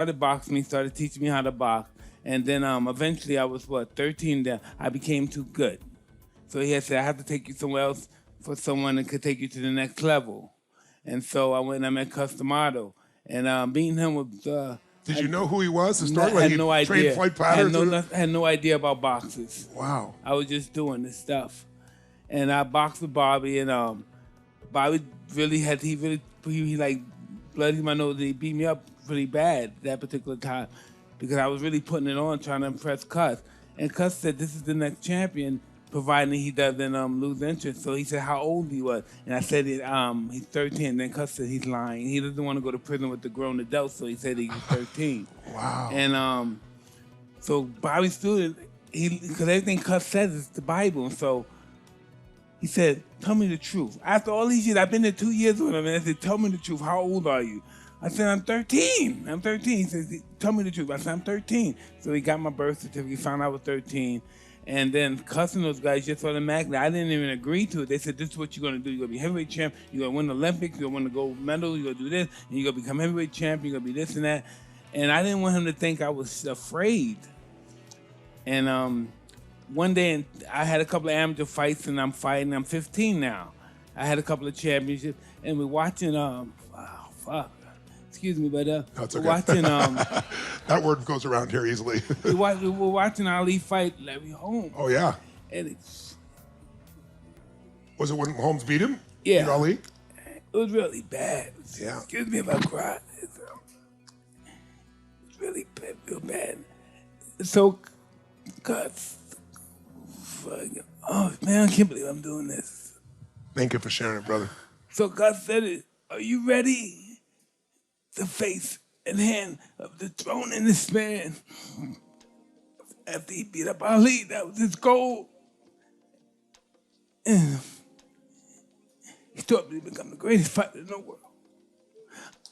started boxing me, started teaching me how to box. And then eventually I was, 13 then. I became too good. So he had said, I have to take you somewhere else for someone that could take you to the next level. And so I went and I met Customato. And beating him was... Did you know who he was I historically? had no He trained idea. Floyd I Patterson? had no idea about boxes. Wow. I was just doing this stuff. And I boxed with Bobby, and Bobby he like bloodied my nose. He beat me up pretty bad that particular time because I was really putting it on, trying to impress Cuss. And Cuss said, this is the next champion, providing he doesn't lose interest. So he said how old he was. And I said, he's 13. Then Cuss said he's lying. He doesn't want to go to prison with the grown adults, so he said he was 13. Wow. And so Bobby stood, because everything Cuss says is the Bible. And so he said, tell me the truth. After all these years, I've been there 2 years with him, and I said, tell me the truth. How old are you? I said, I'm 13. I'm 13. He says, tell me the truth. I said, I'm 13. So he got my birth certificate, found out I was 13. And then cussing those guys just automatically, I didn't even agree to it. They said, this is what you're going to do. You're going to be heavyweight champ. You're going to win the Olympics. You're going to win the gold medal. You're going to do this. And you're going to become heavyweight champ. You're going to be this and that. And I didn't want him to think I was afraid. And one day, I had a couple of amateur fights, and I'm fighting. I'm 15 now. I had a couple of championships, and we're watching. Excuse me, but No, it's we're okay. watching. That word goes around here easily. we're watching Ali fight Larry Holmes. Oh, yeah. And it's, Was it when Holmes beat him? Yeah. Beat Ali? it was really bad. Yeah. Excuse me if I cry. It's really bad, real bad. So, God, oh man, I can't believe I'm doing this. Thank you for sharing it, brother. So God said, are you ready to face and hand of the throne in this man? After he beat up Ali, that was his goal. And he taught me to become the greatest fighter in the world.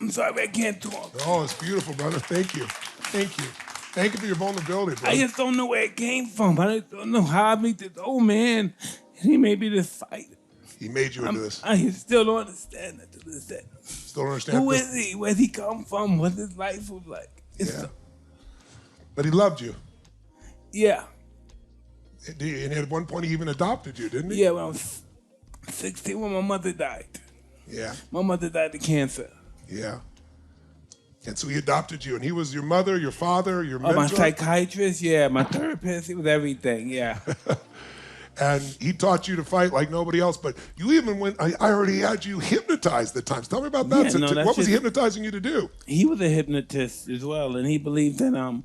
I'm sorry I can't talk. Oh, it's beautiful, brother. Thank you. Thank you. Thank you for your vulnerability, brother. I just don't know where it came from. I just don't know how I meet this old man. He made me this fighter. He made you into this. I still don't understand that to this day. Still don't understand Who this? is he? Where'd he come from? What his life was like? Yeah. But he loved you. Yeah. And at one point, he even adopted you, didn't he? Yeah, when I was 16, when my mother died. Yeah. My mother died of cancer. Yeah. And so he adopted you, and he was your mother, your father, your mentor. My psychiatrist, yeah, my therapist, he was everything, yeah. And he taught you to fight like nobody else. But you even went, I already had you hypnotized at times. Tell me about that. Yeah, no, What was he hypnotizing you to do? He was a hypnotist as well, and he believed that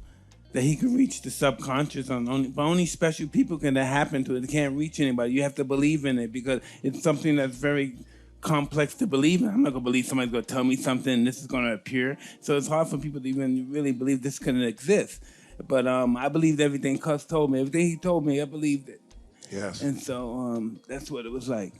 he could reach the subconscious but only special people can that happen to it. It can't reach anybody. You have to believe in it because it's something that's very complex to believe in. I'm not gonna believe somebody's gonna tell me something and this is gonna appear. So it's hard for people to even really believe this can exist. But I believed everything Cuss told me. Everything he told me, I believed it. Yes. And so that's what it was like.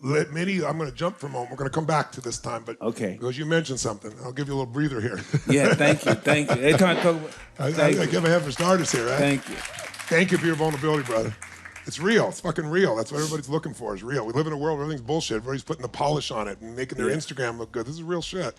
I'm going to jump for a moment. We're going to come back to this time, but okay, because you mentioned something, I'll give you a little breather here. Yeah, thank you. Every time I talk about, I give a head for starters here, right? Thank you. Thank you for your vulnerability, brother. It's real. It's fucking real. That's what everybody's looking for is real. We live in a world where everything's bullshit. Everybody's putting the polish on it and making their Instagram look good. This is real shit.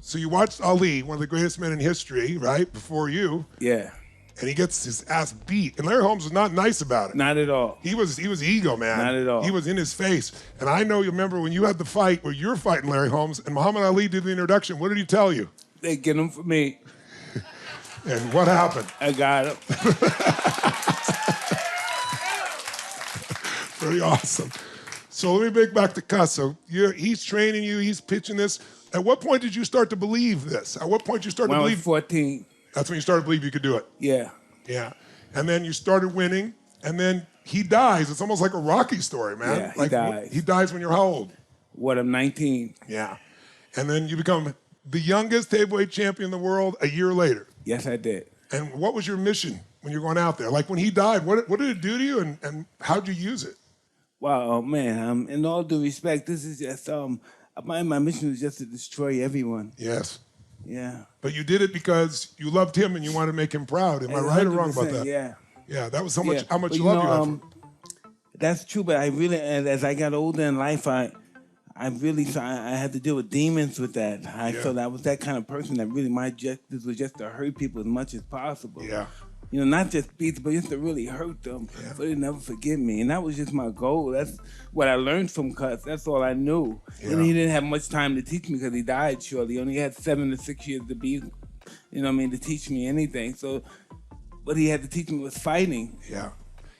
So you watched Ali, one of the greatest men in history, right, before you. Yeah. And he gets his ass beat. And Larry Holmes was not nice about it. Not at all. He was ego, man. Not at all. He was in his face. And I know you remember when you had the fight where you're fighting Larry Holmes and Muhammad Ali did the introduction. What did he tell you? They get him for me. And what happened? I got him. Pretty awesome. So let me bring back to Cuss. So he's training you. He's pitching this. At what point did you start to believe this? At what point did you start to believe? When I was 14. That's when you started to believe you could do it. Yeah. Yeah. And then you started winning, and then he dies. It's almost like a Rocky story, man. Yeah, he like, dies. He dies when you're how old? What, I'm 19. Yeah. And then you become the youngest heavyweight champion in the world a year later. Yes, I did. And what was your mission when you were going out there? Like when he died, what did it do to you, and how'd you use it? Wow, man, in all due respect, this is just, my mission was just to destroy everyone. Yes. Yeah. But you did it because you loved him and you wanted to make him proud. Am I right or wrong about that? Yeah. Yeah, that was how much love you had for him. That's true, but I really, as I got older in life, I I had to deal with demons with that. I Yeah. felt I was that kind of person that really my objective was just to hurt people as much as possible. Yeah. You know, not just beat them, but just to really hurt them Yeah. so they never forget me. And that was just my goal. That's what I learned from Cuts. That's all I knew. Yeah. And he didn't have much time to teach me because he died shortly. He only had 7 to 6 years to be, to teach me anything. So what he had to teach me was fighting. Yeah.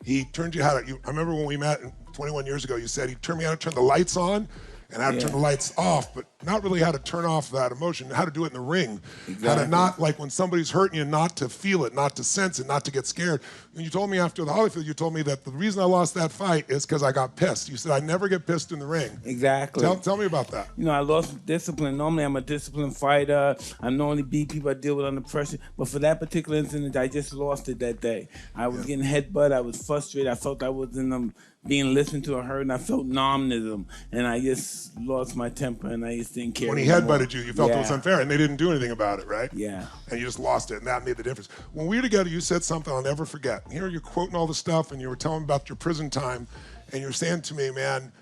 He turned you how to, I remember when we met 21 years ago, you said he turned me how to turn the lights on and how to turn the lights off, but not really how to turn off that emotion, how to do it in the ring. Exactly. How to not, like when somebody's hurting you, not to feel it, not to sense it, not to get scared. When you told me after the Holyfield, you told me that the reason I lost that fight is because I got pissed. You said, I never get pissed in the ring. Exactly. Tell me about that. I lost discipline. Normally, I'm a disciplined fighter. I normally beat people I deal with under pressure. But for that particular incident, I just lost it that day. I was getting headbutt. I was frustrated. I felt I wasn't being listened to or heard, and I felt numbness. And I just lost my temper, and I just didn't care. When he anymore. headbutted you, you felt it was unfair, and they didn't do anything about it, right? Yeah. And you just lost it, and that made the difference. When we were together, you said something I'll never forget. Here you're quoting all the stuff, and you were telling me about your prison time, and you were saying to me, man,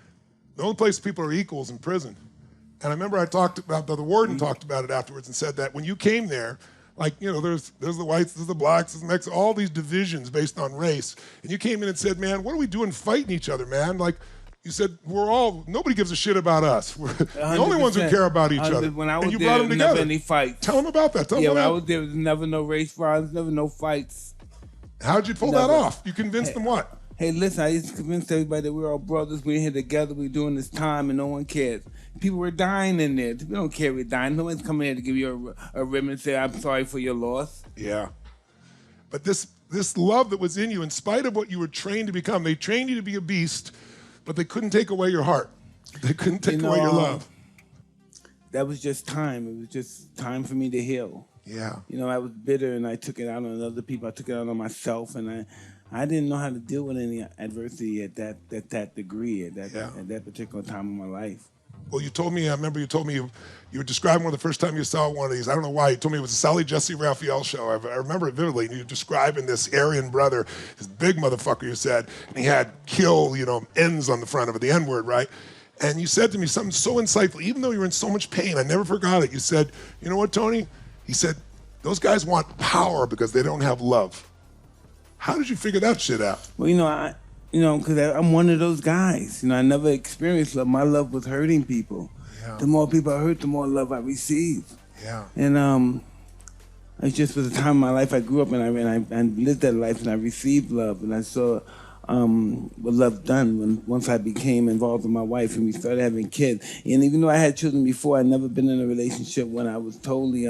the only place people are equals in prison. And I remember I talked about, the warden talked about it afterwards and said that when you came there, like, there's the whites, there's the blacks, there's the Mexicans, all these divisions based on race. And you came in and said, man, what are we doing fighting each other, man? Like, you said, nobody gives a shit about us. We're the only ones who care about each other. When I was and you there, brought them there was together. never any fights. Tell them about that. Tell them when about I was there was never no race violence, never no fights. How'd you pull that off? You convinced them what? Hey, listen, I used to convince everybody that we're all brothers. We're here together. We're doing this time, and no one cares. People were dying in there. We don't care we're dying. No one's coming here to give you a ribbon and say, I'm sorry for your loss. Yeah. But this love that was in you, in spite of what you were trained to become, they trained you to be a beast, but they couldn't take away your heart. They couldn't take away your love. That was just time. It was just time for me to heal. Yeah. I was bitter, and I took it out on other people. I took it out on myself, and I didn't know how to deal with any adversity at that degree, at that particular time of my life. Well, you told me, I remember you told me you were describing the first time you saw one of these. I don't know why. You told me it was a Sally Jesse Raphael show. I remember it vividly. You were describing this Aryan brother, this big motherfucker, you said, and he had kill, N's on the front of it, the N-word, right? And you said to me something so insightful, even though you were in so much pain, I never forgot it. You said, you know what, Tony? He said, those guys want power because they don't have love. How did you figure that shit out? Well, because I'm one of those guys. I never experienced love. My love was hurting people. Yeah. The more people I hurt, the more love I receive. Yeah. And it just was a time in my life I grew up and I lived that life and I received love and I saw what love done once I became involved with my wife and we started having kids. And even though I had children before, I'd never been in a relationship when I was totally